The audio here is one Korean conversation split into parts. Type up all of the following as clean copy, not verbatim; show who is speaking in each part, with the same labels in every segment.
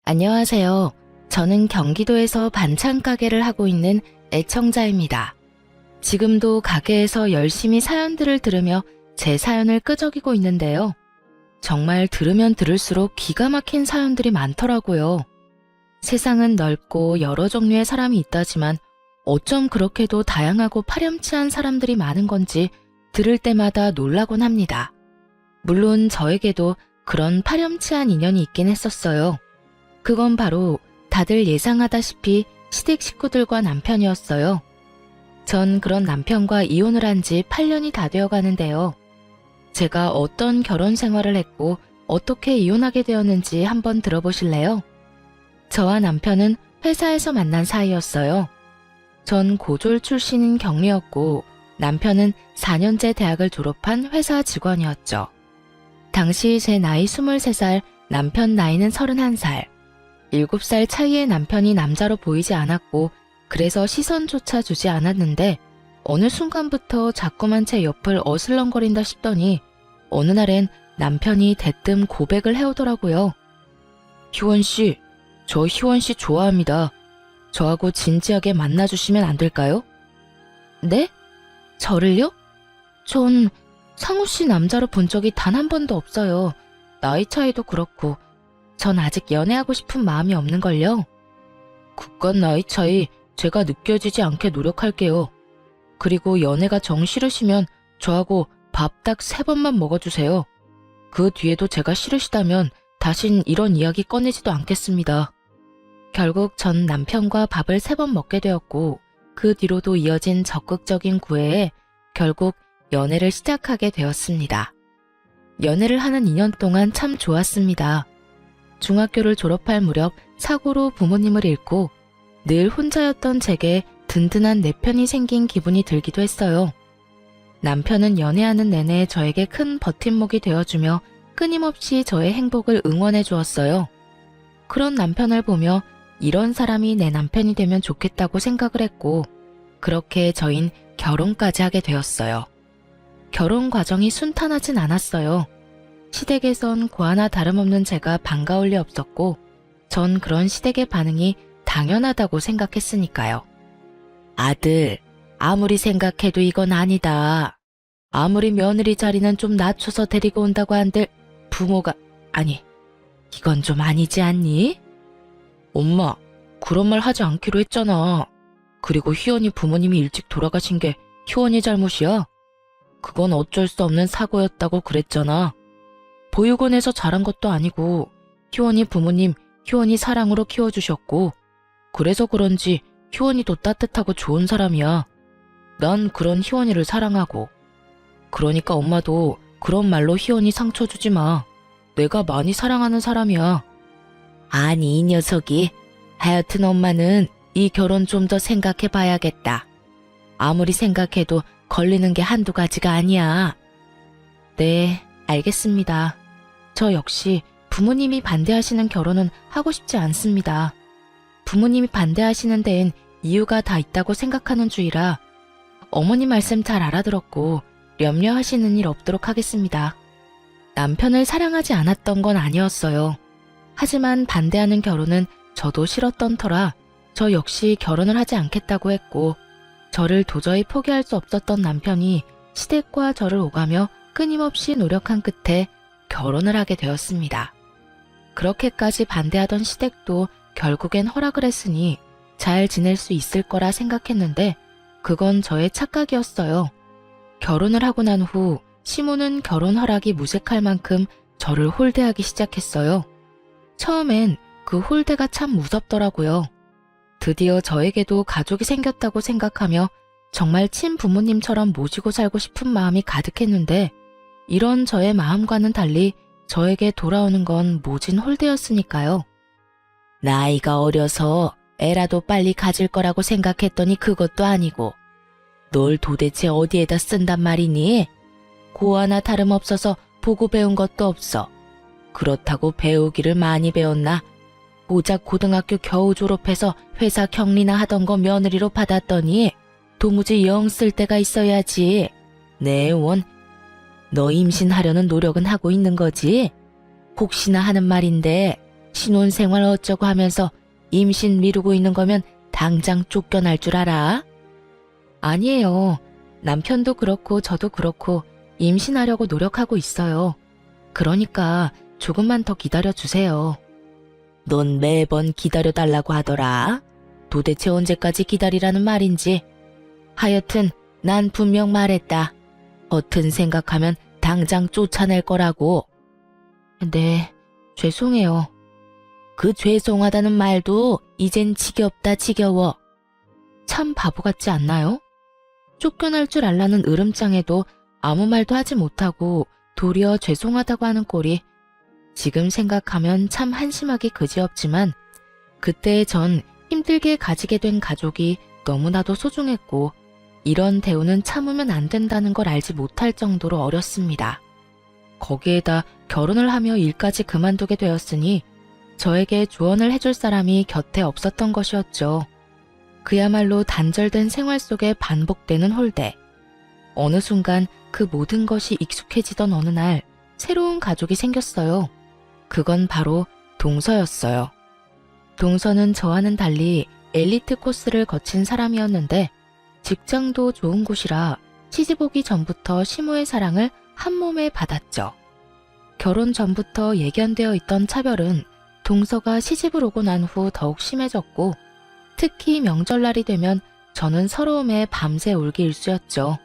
Speaker 1: 안녕하세요. 저는 경기도에서 반찬 가게를 하고 있는 애청자입니다. 지금도 가게에서 열심히 사연들을 들으며 제 사연을 끄적이고 있는데요. 정말 들으면 들을수록 기가 막힌 사연들이 많더라고요. 세상은 넓고 여러 종류의 사람이 있다지만 어쩜 그렇게도 다양하고 파렴치한 사람들이 많은 건지 들을 때마다 놀라곤 합니다. 물론 저에게도 그런 파렴치한 인연이 있긴 했었어요. 그건 바로 다들 예상하다시피 시댁 식구들과 남편이었어요. 전 그런 남편과 이혼을 한 지 8년이 다 되어 가는데요. 제가 어떤 결혼 생활을 했고 어떻게 이혼하게 되었는지 한번 들어보실래요? 저와 남편은 회사에서 만난 사이였어요. 전 고졸 출신인 경리였고 남편은 4년제 대학을 졸업한 회사 직원이었죠. 당시 제 나이 23살, 남편 나이는 31살. 7살 차이의 남편이 남자로 보이지 않았고 그래서 시선조차 주지 않았는데 어느 순간부터 자꾸만 제 옆을 어슬렁거린다 싶더니 어느 날엔 남편이 대뜸 고백을 해오더라고요. 희원씨, 저 희원씨 좋아합니다. 저하고 진지하게 만나주시면 안 될까요? 네? 저를요? 전 상우씨 남자로 본 적이 단 한 번도 없어요. 나이 차이도 그렇고 전 아직 연애하고 싶은 마음이 없는걸요. 그깟 나이 차이 제가 느껴지지 않게 노력할게요. 그리고 연애가 정 싫으시면 저하고 밥 딱 3번만 먹어주세요. 그 뒤에도 제가 싫으시다면 다신 이런 이야기 꺼내지도 않겠습니다. 결국 전 남편과 밥을 3번 먹게 되었고 그 뒤로도 이어진 적극적인 구애에 결국 연애를 시작하게 되었습니다. 연애를 하는 2년 동안 참 좋았습니다. 중학교를 졸업할 무렵 사고로 부모님을 잃고 늘 혼자였던 제게 든든한 내 편이 생긴 기분이 들기도 했어요. 남편은 연애하는 내내 저에게 큰 버팀목이 되어주며 끊임없이 저의 행복을 응원해 주었어요. 그런 남편을 보며 이런 사람이 내 남편이 되면 좋겠다고 생각을 했고 그렇게 저흰 결혼까지 하게 되었어요. 결혼 과정이 순탄하진 않았어요. 시댁에선 고아나 다름없는 제가 반가울 리 없었고 전 그런 시댁의 반응이 당연하다고 생각했으니까요. 아들, 아무리 생각해도 이건 아니다. 아무리 며느리 자리는 좀 낮춰서 데리고 온다고 한들 부모가 아니, 이건 좀 아니지 않니? 엄마, 그런 말 하지 않기로 했잖아. 그리고 희원이 부모님이 일찍 돌아가신 게 희원이 잘못이야. 그건 어쩔 수 없는 사고였다고 그랬잖아. 보육원에서 자란 것도 아니고 희원이 부모님 희원이 사랑으로 키워주셨고 그래서 그런지 희원이도 따뜻하고 좋은 사람이야. 난 그런 희원이를 사랑하고. 그러니까 엄마도 그런 말로 희원이 상처 주지 마. 내가 많이 사랑하는 사람이야. 아니 이 녀석이. 하여튼 엄마는 이 결혼 좀 더 생각해 봐야겠다. 아무리 생각해도 걸리는 게 한두 가지가 아니야. 네, 알겠습니다. 저 역시 부모님이 반대하시는 결혼은 하고 싶지 않습니다. 부모님이 반대하시는 데엔 이유가 다 있다고 생각하는 주의라 어머니 말씀 잘 알아들었고 염려하시는 일 없도록 하겠습니다. 남편을 사랑하지 않았던 건 아니었어요. 하지만 반대하는 결혼은 저도 싫었던 터라 저 역시 결혼을 하지 않겠다고 했고 저를 도저히 포기할 수 없었던 남편이 시댁과 저를 오가며 끊임없이 노력한 끝에 결혼을 하게 되었습니다. 그렇게까지 반대하던 시댁도 결국엔 허락을 했으니 잘 지낼 수 있을 거라 생각했는데 그건 저의 착각이었어요. 결혼을 하고 난 후 시모는 결혼 허락이 무색할 만큼 저를 홀대하기 시작했어요. 처음엔 그 홀대가 참 무섭더라고요. 드디어 저에게도 가족이 생겼다고 생각하며 정말 친부모님처럼 모시고 살고 싶은 마음이 가득했는데 이런 저의 마음과는 달리 저에게 돌아오는 건 모진 홀대였으니까요. 나이가 어려서 애라도 빨리 가질 거라고 생각했더니 그것도 아니고 널 도대체 어디에다 쓴단 말이니? 고아나 다름없어서 보고 배운 것도 없어. 그렇다고 배우기를 많이 배웠나? 고작 고등학교 겨우 졸업해서 회사 격리나 하던 거 며느리로 받았더니 도무지 영 쓸 데가 있어야지. 내 원, 너 임신하려는 노력은 하고 있는 거지? 혹시나 하는 말인데 신혼생활 어쩌고 하면서 임신 미루고 있는 거면 당장 쫓겨날 줄 알아? 아니에요. 남편도 그렇고 저도 그렇고 임신하려고 노력하고 있어요. 그러니까 조금만 더 기다려주세요. 넌 매번 기다려달라고 하더라. 도대체 언제까지 기다리라는 말인지. 하여튼 난 분명 말했다. 허튼 생각하면 당장 쫓아낼 거라고. 네, 죄송해요. 그 죄송하다는 말도 이젠 지겹다 지겨워. 참 바보 같지 않나요? 쫓겨날 줄 알라는 으름장에도 아무 말도 하지 못하고 도리어 죄송하다고 하는 꼴이 지금 생각하면 참 한심하기 그지없지만 그때 전 힘들게 가지게 된 가족이 너무나도 소중했고 이런 대우는 참으면 안 된다는 걸 알지 못할 정도로 어렸습니다. 거기에다 결혼을 하며 일까지 그만두게 되었으니 저에게 조언을 해줄 사람이 곁에 없었던 것이었죠. 그야말로 단절된 생활 속에 반복되는 홀대. 어느 순간 그 모든 것이 익숙해지던 어느 날 새로운 가족이 생겼어요. 그건 바로 동서였어요. 동서는 저와는 달리 엘리트 코스를 거친 사람이었는데 직장도 좋은 곳이라 시집 오기 전부터 시모의 사랑을 한 몸에 받았죠. 결혼 전부터 예견되어 있던 차별은 동서가 시집을 오고 난 후 더욱 심해졌고 특히 명절날이 되면 저는 서러움에 밤새 울기 일쑤였죠.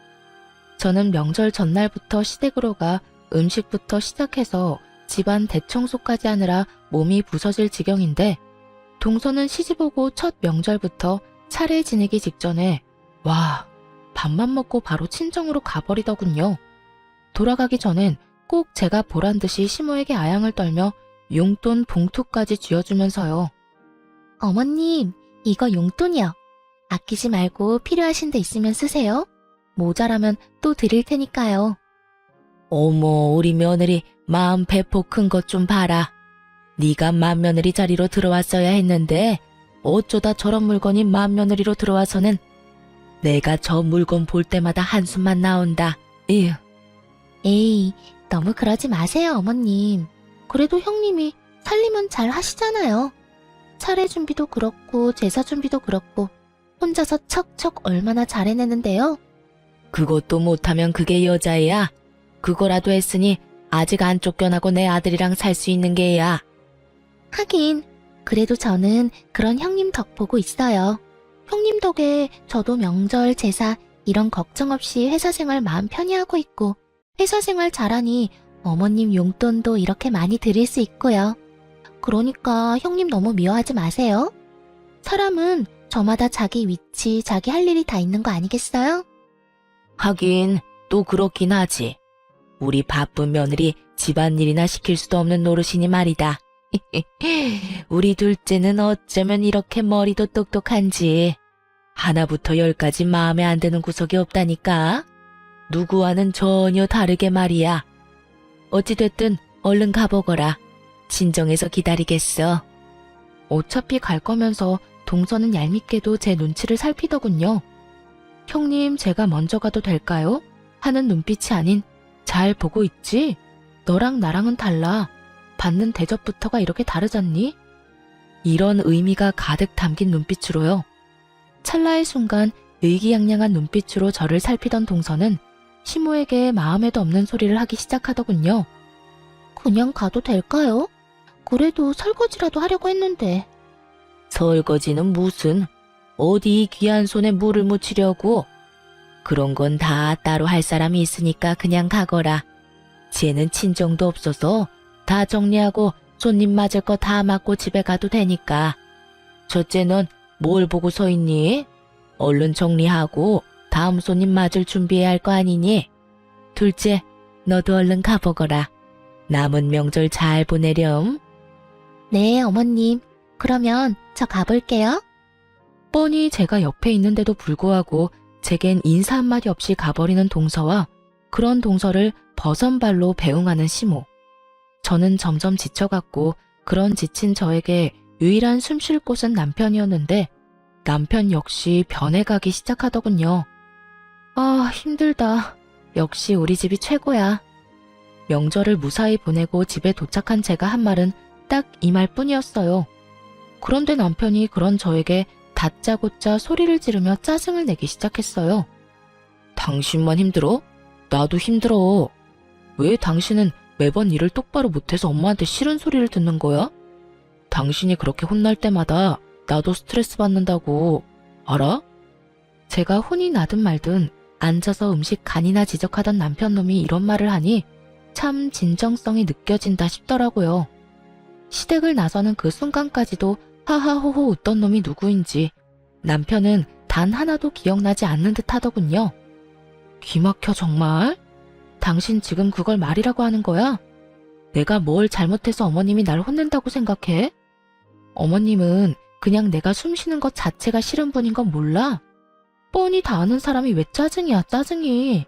Speaker 1: 저는 명절 전날부터 시댁으로 가 음식부터 시작해서 집안 대청소까지 하느라 몸이 부서질 지경인데 동서는 시집 오고 첫 명절부터 차례 지내기 직전에 와, 밥만 먹고 바로 친정으로 가버리더군요. 돌아가기 전엔 꼭 제가 보란 듯이 시모에게 아양을 떨며 용돈 봉투까지 쥐어주면서요. 어머님, 이거 용돈이요. 아끼지 말고 필요하신 데 있으면 쓰세요. 모자라면 또 드릴 테니까요. 어머, 우리 며느리 마음 배포 큰 것 좀 봐라. 네가 맏며느리 자리로 들어왔어야 했는데 어쩌다 저런 물건이 맏며느리로 들어와서는 내가 저 물건 볼 때마다 한숨만 나온다. 에휴. 에이, 너무 그러지 마세요, 어머님. 그래도 형님이 살림은 잘 하시잖아요. 차례 준비도 그렇고 제사 준비도 그렇고 혼자서 척척 얼마나 잘 해내는데요. 그것도 못하면 그게 여자애야. 그거라도 했으니 아직 안 쫓겨나고 내 아들이랑 살 수 있는 게야. 하긴 그래도 저는 그런 형님 덕 보고 있어요. 형님 덕에 저도 명절, 제사 이런 걱정 없이 회사 생활 마음 편히 하고 있고 회사 생활 잘하니 어머님 용돈도 이렇게 많이 드릴 수 있고요. 그러니까 형님 너무 미워하지 마세요. 사람은 저마다 자기 위치, 자기 할 일이 다 있는 거 아니겠어요? 하긴 또 그렇긴 하지. 우리 바쁜 며느리 집안일이나 시킬 수도 없는 노릇이니 말이다. 우리 둘째는 어쩌면 이렇게 머리도 똑똑한지 하나부터 열까지 마음에 안 드는 구석이 없다니까. 누구와는 전혀 다르게 말이야. 어찌됐든 얼른 가보거라. 친정에서 기다리겠어. 어차피 갈 거면서 동서는 얄밉게도 제 눈치를 살피더군요. 형님, 제가 먼저 가도 될까요? 하는 눈빛이 아닌 잘 보고 있지? 너랑 나랑은 달라. 받는 대접부터가 이렇게 다르잖니? 이런 의미가 가득 담긴 눈빛으로요. 찰나의 순간 의기양양한 눈빛으로 저를 살피던 동서는 시모에게 마음에도 없는 소리를 하기 시작하더군요. 그냥 가도 될까요? 그래도 설거지라도 하려고 했는데. 설거지는 무슨? 어디 귀한 손에 물을 묻히려고? 그런 건 다 따로 할 사람이 있으니까 그냥 가거라. 쟤는 친정도 없어서 다 정리하고 손님 맞을 거 다 맡고 집에 가도 되니까. 첫째 넌 뭘 보고 서 있니? 얼른 정리하고 다음 손님 맞을 준비해야 할 거 아니니? 둘째, 너도 얼른 가보거라. 남은 명절 잘 보내렴. 네, 어머님. 그러면 저 가볼게요. 뻔히 제가 옆에 있는데도 불구하고 제겐 인사 한마디 없이 가버리는 동서와 그런 동서를 버선발로 배웅하는 시모. 저는 점점 지쳐갔고 그런 지친 저에게 유일한 숨 쉴 곳은 남편이었는데 남편 역시 변해가기 시작하더군요. 아, 힘들다. 역시 우리 집이 최고야. 명절을 무사히 보내고 집에 도착한 제가 한 말은 딱 이 말뿐이었어요. 그런데 남편이 그런 저에게 다짜고짜 소리를 지르며 짜증을 내기 시작했어요. 당신만 힘들어? 나도 힘들어. 왜 당신은 매번 일을 똑바로 못해서 엄마한테 싫은 소리를 듣는 거야? 당신이 그렇게 혼날 때마다 나도 스트레스 받는다고. 알아? 제가 혼이 나든 말든 앉아서 음식 간이나 지적하던 남편놈이 이런 말을 하니 참 진정성이 느껴진다 싶더라고요. 시댁을 나서는 그 순간까지도 하하호호 웃던 놈이 누구인지 남편은 단 하나도 기억나지 않는 듯 하더군요. 기막혀 정말? 당신 지금 그걸 말이라고 하는 거야? 내가 뭘 잘못해서 어머님이 날 혼낸다고 생각해? 어머님은 그냥 내가 숨 쉬는 것 자체가 싫은 분인 건 몰라? 뻔히 다 아는 사람이 왜 짜증이야, 짜증이.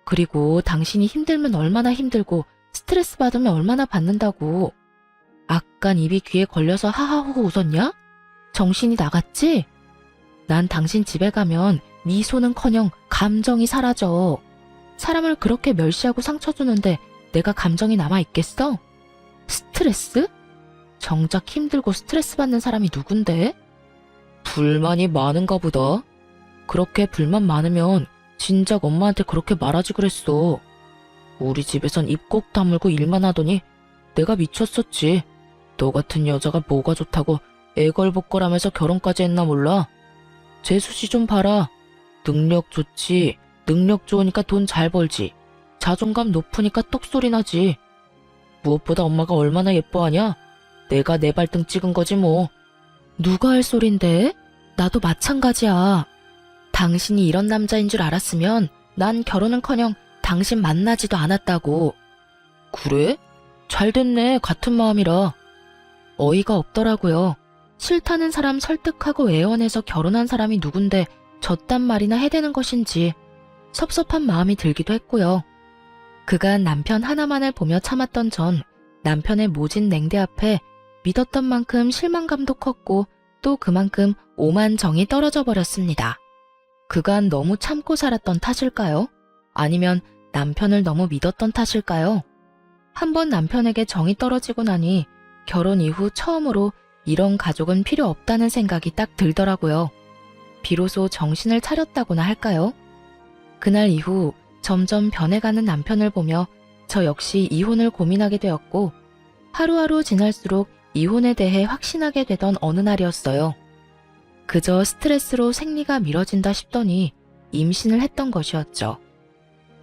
Speaker 1: 그리고 당신이 힘들면 얼마나 힘들고 스트레스 받으면 얼마나 받는다고. 아깐 입이 귀에 걸려서 하하호호 웃었냐? 정신이 나갔지? 난 당신 집에 가면 미소는커녕 감정이 사라져. 사람을 그렇게 멸시하고 상처 주는데 내가 감정이 남아있겠어? 스트레스? 정작 힘들고 스트레스 받는 사람이 누군데? 불만이 많은가 보다. 그렇게 불만 많으면 진작 엄마한테 그렇게 말하지 그랬어. 우리 집에선 입 꼭 다물고 일만 하더니 내가 미쳤었지. 너 같은 여자가 뭐가 좋다고 애걸복걸하면서 결혼까지 했나 몰라. 재수씨 좀 봐라. 능력 좋지. 능력 좋으니까 돈 잘 벌지. 자존감 높으니까 떡소리 나지. 무엇보다 엄마가 얼마나 예뻐하냐? 내가 내 발등 찍은 거지 뭐. 누가 할 소린데? 나도 마찬가지야. 당신이 이런 남자인 줄 알았으면 난 결혼은커녕 당신 만나지도 않았다고. 그래? 잘 됐네. 같은 마음이라. 어이가 없더라고요. 싫다는 사람 설득하고 애원해서 결혼한 사람이 누군데 저딴 말이나 해대는 것인지 섭섭한 마음이 들기도 했고요. 그간 남편 하나만을 보며 참았던 전 남편의 모진 냉대 앞에 믿었던 만큼 실망감도 컸고 또 그만큼 오만정이 떨어져 버렸습니다. 그간 너무 참고 살았던 탓일까요? 아니면 남편을 너무 믿었던 탓일까요? 한번 남편에게 정이 떨어지고 나니 결혼 이후 처음으로 이런 가족은 필요 없다는 생각이 딱 들더라고요. 비로소 정신을 차렸다고나 할까요? 그날 이후 점점 변해가는 남편을 보며 저 역시 이혼을 고민하게 되었고 하루하루 지날수록 이혼에 대해 확신하게 되던 어느 날이었어요. 그저 스트레스로 생리가 미뤄진다 싶더니 임신을 했던 것이었죠.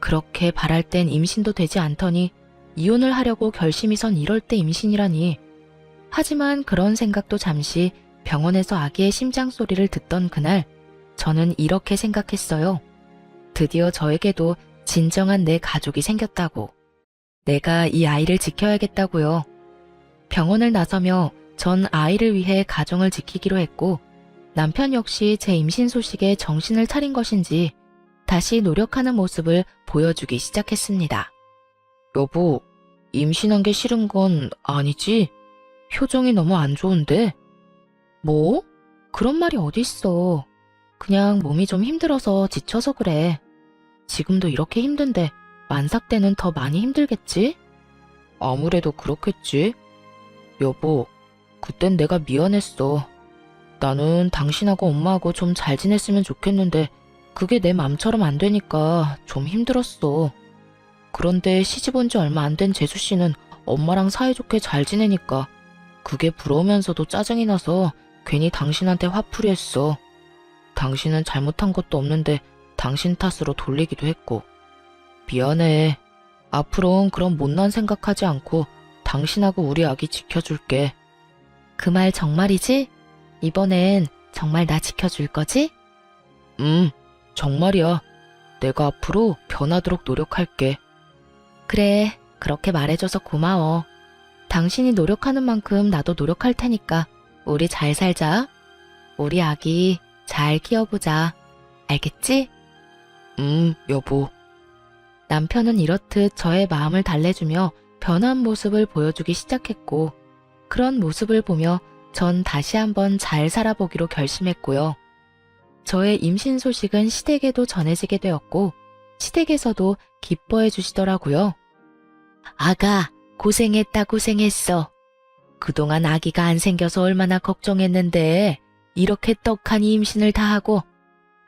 Speaker 1: 그렇게 바랄 땐 임신도 되지 않더니 이혼을 하려고 결심이 선 이럴 때 임신이라니. 하지만 그런 생각도 잠시 병원에서 아기의 심장 소리를 듣던 그날 저는 이렇게 생각했어요. 드디어 저에게도 진정한 내 가족이 생겼다고. 내가 이 아이를 지켜야겠다고요. 병원을 나서며 전 아이를 위해 가정을 지키기로 했고 남편 역시 제 임신 소식에 정신을 차린 것인지 다시 노력하는 모습을 보여주기 시작했습니다. 여보, 임신한 게 싫은 건 아니지? 표정이 너무 안 좋은데? 뭐? 그런 말이 어딨어. 그냥 몸이 좀 힘들어서 지쳐서 그래. 지금도 이렇게 힘든데 만삭 때는 더 많이 힘들겠지? 아무래도 그렇겠지. 여보, 그땐 내가 미안했어. 나는 당신하고 엄마하고 좀 잘 지냈으면 좋겠는데 그게 내 맘처럼 안 되니까 좀 힘들었어. 그런데 시집 온 지 얼마 안 된 재수씨는 엄마랑 사이좋게 잘 지내니까 그게 부러우면서도 짜증이 나서 괜히 당신한테 화풀이 했어. 당신은 잘못한 것도 없는데 당신 탓으로 돌리기도 했고. 미안해. 앞으로는 그런 못난 생각하지 않고 당신하고 우리 아기 지켜줄게. 그 말 정말이지? 이번엔 정말 나 지켜줄 거지? 정말이야. 내가 앞으로 변하도록 노력할게. 그래, 그렇게 말해줘서 고마워. 당신이 노력하는 만큼 나도 노력할 테니까 우리 잘 살자. 우리 아기 잘 키워보자. 알겠지? 여보. 남편은 이렇듯 저의 마음을 달래주며 변한 모습을 보여주기 시작했고 그런 모습을 보며 전 다시 한번 잘 살아보기로 결심했고요. 저의 임신 소식은 시댁에도 전해지게 되었고 시댁에서도 기뻐해 주시더라고요. 아가, 고생했다 고생했어. 그동안 아기가 안 생겨서 얼마나 걱정했는데 이렇게 떡하니 임신을 다 하고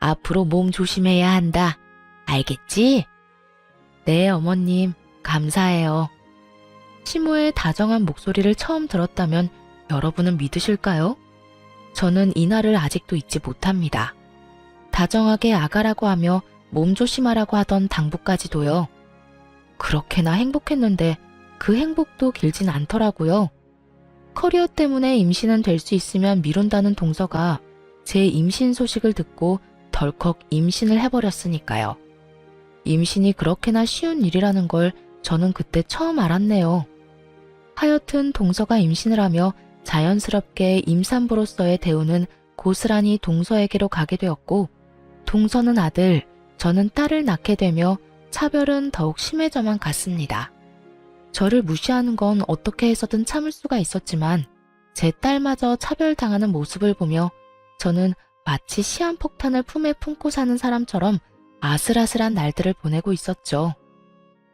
Speaker 1: 앞으로 몸 조심해야 한다. 알겠지? 네, 어머님. 감사해요. 시모의 다정한 목소리를 처음 들었다면 여러분은 믿으실까요? 저는 이날을 아직도 잊지 못합니다. 다정하게 아가라고 하며 몸 조심하라고 하던 당부까지도요. 그렇게나 행복했는데 그 행복도 길진 않더라고요. 커리어 때문에 임신은 될 수 있으면 미룬다는 동서가 제 임신 소식을 듣고 덜컥 임신을 해버렸으니까요. 임신이 그렇게나 쉬운 일이라는 걸 저는 그때 처음 알았네요. 하여튼 동서가 임신을 하며 자연스럽게 임산부로서의 대우는 고스란히 동서에게로 가게 되었고, 동서는 아들, 저는 딸을 낳게 되며 차별은 더욱 심해져만 갔습니다. 저를 무시하는 건 어떻게 해서든 참을 수가 있었지만 제 딸마저 차별당하는 모습을 보며 저는 마치 시한폭탄을 품에 품고 사는 사람처럼 아슬아슬한 날들을 보내고 있었죠.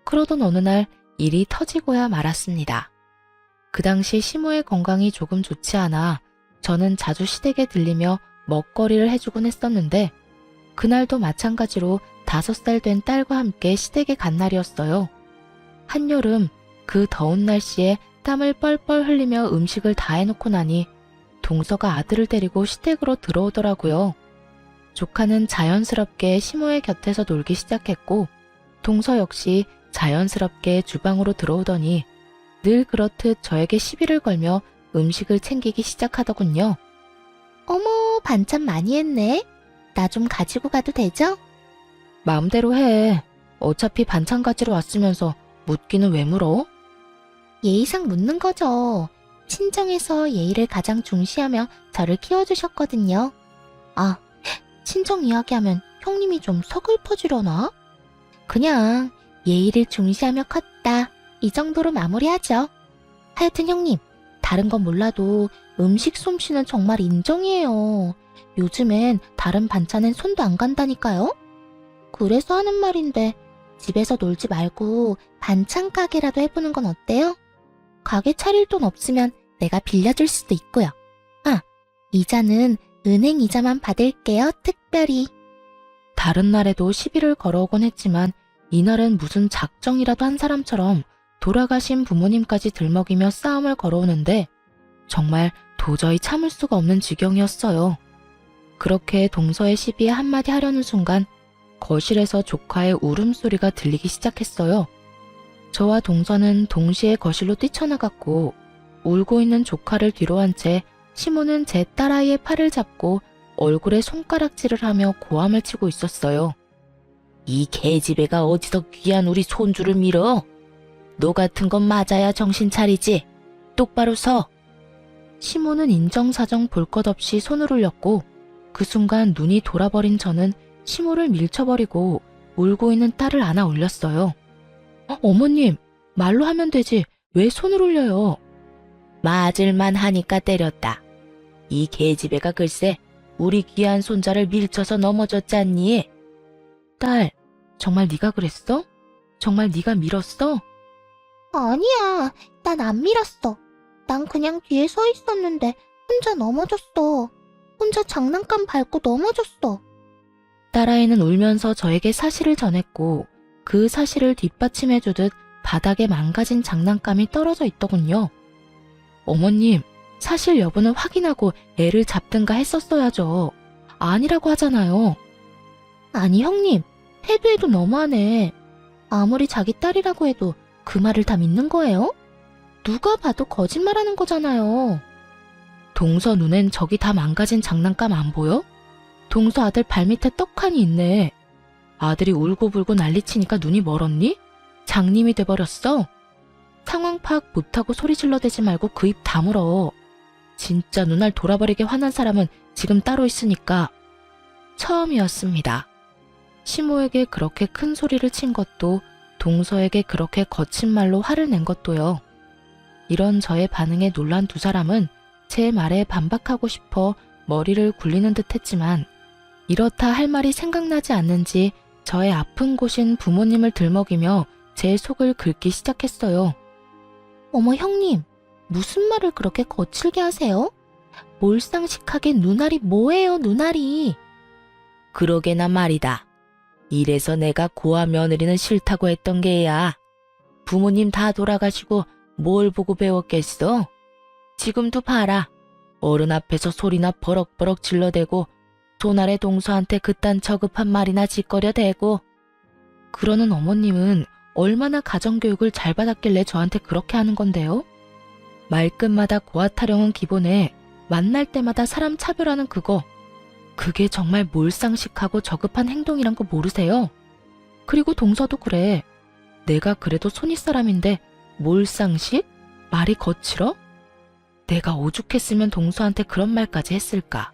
Speaker 1: 그러던 어느 날 일이 터지고야 말았습니다. 그 당시 시모의 건강이 조금 좋지 않아 저는 자주 시댁에 들리며 먹거리를 해주곤 했었는데, 그날도 마찬가지로 5살 된 딸과 함께 시댁에 간 날이었어요. 한여름 그 더운 날씨에 땀을 뻘뻘 흘리며 음식을 다 해놓고 나니 동서가 아들을 데리고 시댁으로 들어오더라고요. 조카는 자연스럽게 시모의 곁에서 놀기 시작했고, 동서 역시 자연스럽게 주방으로 들어오더니 늘 그렇듯 저에게 시비를 걸며 음식을 챙기기 시작하더군요. 어머, 반찬 많이 했네. 나 좀 가지고 가도 되죠? 마음대로 해. 어차피 반찬 가지러 왔으면서 묻기는 왜 물어? 예의상 묻는 거죠. 친정에서 예의를 가장 중시하며 저를 키워주셨거든요. 아, 친정 이야기하면 형님이 좀 서글퍼지려나? 그냥 예의를 중시하며 컸다. 이 정도로 마무리하죠. 하여튼 형님, 다른 건 몰라도 음식 솜씨는 정말 인정이에요. 요즘엔 다른 반찬엔 손도 안 간다니까요? 그래서 하는 말인데 집에서 놀지 말고 반찬 가게라도 해보는 건 어때요? 가게 차릴 돈 없으면 내가 빌려줄 수도 있고요. 아, 이자는 은행 이자만 받을게요, 특별히. 다른 날에도 시비를 걸어오곤 했지만 이날은 무슨 작정이라도 한 사람처럼 돌아가신 부모님까지 들먹이며 싸움을 걸어오는데 정말 도저히 참을 수가 없는 지경이었어요. 그렇게 동서의 시비에 한마디 하려는 순간 거실에서 조카의 울음소리가 들리기 시작했어요. 저와 동서는 동시에 거실로 뛰쳐나갔고, 울고 있는 조카를 뒤로 한 채 시모는 제 딸아이의 팔을 잡고 얼굴에 손가락질을 하며 고함을 치고 있었어요. 이 개집애가 어디서 귀한 우리 손주를 밀어? 너 같은 건 맞아야 정신 차리지. 똑바로 서. 시모는 인정사정 볼 것 없이 손을 올렸고, 그 순간 눈이 돌아버린 저는 시모를 밀쳐버리고 울고 있는 딸을 안아 올렸어요. 어머님, 말로 하면 되지 왜 손을 올려요? 맞을만 하니까 때렸다. 이 개집애가 글쎄 우리 귀한 손자를 밀쳐서 넘어졌잖니. 딸, 정말 네가 그랬어? 정말 네가 밀었어? 아니야, 난 안 밀었어. 난 그냥 뒤에 서 있었는데 혼자 넘어졌어. 혼자 장난감 밟고 넘어졌어. 딸아이는 울면서 저에게 사실을 전했고, 그 사실을 뒷받침해주듯 바닥에 망가진 장난감이 떨어져 있더군요. 어머님, 사실 여부는 확인하고 애를 잡든가 했었어야죠. 아니라고 하잖아요. 아니 형님, 해도 너무하네. 아무리 자기 딸이라고 해도 그 말을 다 믿는 거예요? 누가 봐도 거짓말하는 거잖아요. 동서 눈엔 저기 다 망가진 장난감 안 보여? 동서 아들 발밑에 떡하니 있네. 아들이 울고불고 난리치니까 눈이 멀었니? 장님이 돼버렸어? 상황 파악 못하고 소리 질러대지 말고 그 입 다물어. 진짜 눈알 돌아버리게 화난 사람은 지금 따로 있으니까. 처음이었습니다. 시모에게 그렇게 큰 소리를 친 것도, 동서에게 그렇게 거친 말로 화를 낸 것도요. 이런 저의 반응에 놀란 두 사람은 제 말에 반박하고 싶어 머리를 굴리는 듯 했지만, 이렇다 할 말이 생각나지 않는지 저의 아픈 곳인 부모님을 들먹이며 제 속을 긁기 시작했어요. 어머 형님, 무슨 말을 그렇게 거칠게 하세요? 몰상식하게 눈알이 뭐예요, 눈알이? 그러게나 말이다. 이래서 내가 고아 며느리는 싫다고 했던 게야. 부모님 다 돌아가시고 뭘 보고 배웠겠어? 지금도 봐라. 어른 앞에서 소리나 버럭버럭 질러대고 손 아래 동서한테 그딴 저급한 말이나 짓거려 대고. 그러는 어머님은 얼마나 가정교육을 잘 받았길래 저한테 그렇게 하는 건데요? 말끝마다 고아 타령은 기본에 만날 때마다 사람 차별하는 그거. 그게 정말 몰상식하고 저급한 행동이란 거 모르세요? 그리고 동서도 그래. 내가 그래도 손윗사람인데 몰상식? 말이 거칠어? 내가 오죽했으면 동서한테 그런 말까지 했을까?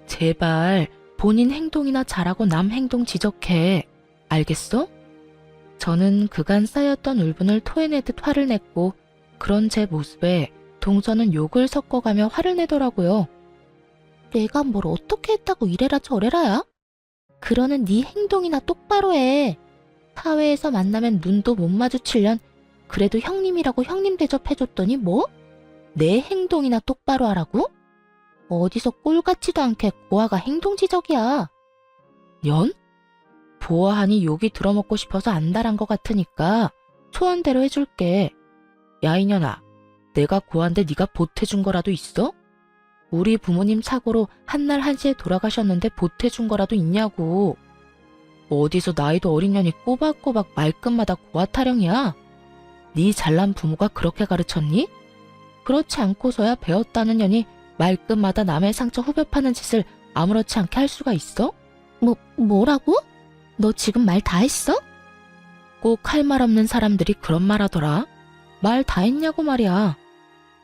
Speaker 1: 제발 본인 행동이나 잘하고 남 행동 지적해. 알겠어? 저는 그간 쌓였던 울분을 토해내듯 화를 냈고 그런 제 모습에 동서는 욕을 섞어가며 화를 내더라고요. 내가 뭘 어떻게 했다고 이래라 저래라야? 그러는 네 행동이나 똑바로 해. 사회에서 만나면 눈도 못 마주치련 그래도 형님이라고 형님 대접해줬더니 뭐? 내 행동이나 똑바로 하라고? 어디서 꼴 같지도 않게 고아가 행동 지적이야. 연? 보아하니 욕이 들어먹고 싶어서 안달한 것 같으니까 소원대로 해줄게. 야 이년아, 내가 고아인데 네가 보태준 거라도 있어? 우리 부모님 사고로 한날 한시에 돌아가셨는데 보태준 거라도 있냐고. 어디서 나이도 어린 년이 꼬박꼬박 말끝마다 고아 타령이야? 네 잘난 부모가 그렇게 가르쳤니? 그렇지 않고서야 배웠다는 년이 말끝마다 남의 상처 후벼 파는 짓을 아무렇지 않게 할 수가 있어? 뭐라고? 너 지금 말 다 했어? 꼭 할 말 없는 사람들이 그런 말 하더라. 말 다 했냐고 말이야.